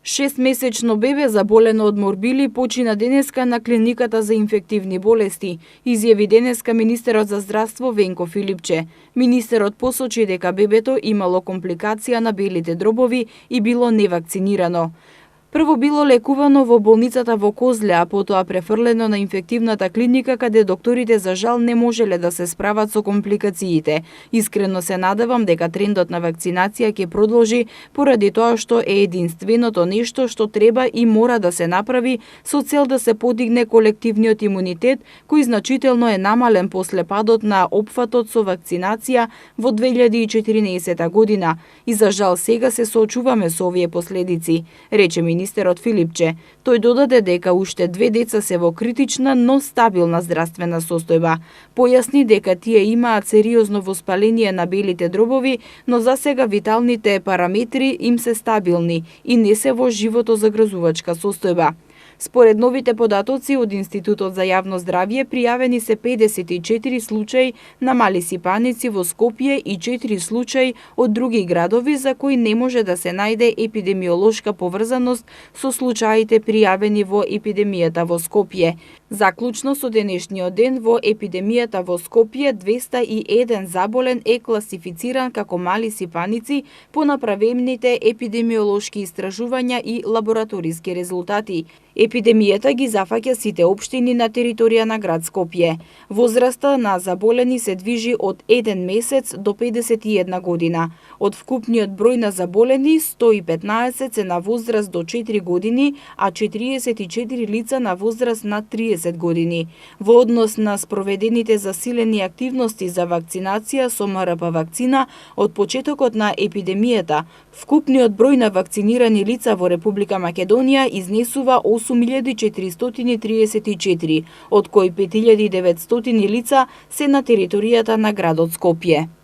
6-месечно бебе заболено од морбили почина денеска на клиниката за инфективни болести, изјави денеска министерот за здравство Венко Филипче. Министерот посочи дека бебето имало компликација на белите дробови и било невакцинирано. Прво било лекувано во болницата во Козле, а потоа префрлено на инфективната клиника каде докторите за жал не можеле да се справат со компликациите. Искрено се надевам дека трендот на вакцинација ќе продолжи поради тоа што е единственото нешто што треба и мора да се направи со цел да се подигне колективниот имунитет кој значително е намален после падот на опфатот со вакцинација во 2014 година. И за жал сега се соочуваме со овие последици, рече министерот Филипче. Тој додаде дека уште 2 деца се во критична, но стабилна здравствена состојба. Појасни дека тие имаат сериозно воспаление на белите дробови, но за сега виталните параметри им се стабилни и не се во животозагрозувачка состојба. Според новите податоци од Институтот за јавно здравје пријавени се 54 случаи на мали сипаници во Скопје и 4 случаи од други градови за кои не може да се најде епидемиолошка поврзаност со случаите пријавени во епидемијата во Скопје. Заклучно со денешниот ден во епидемијата во Скопје 201 заболен е класифициран како мали сипаници по направените епидемиолошки истражувања и лабораториски резултати. Епидемијата ги зафаќа сите општини на територија на град Скопје. Возраста на заболени се движи од 1 месец до 51 година. Од вкупниот број на заболени, 115 се на возраст до 4 години, а 44 лица на возраст на 30 години. Во однос на спроведените засилени активности за вакцинација со МРП вакцина од почетокот на епидемијата, вкупниот број на вакцинирани лица во Република Македонија изнесува 8434, од кои 5900 лица се на територијата на градот Скопје.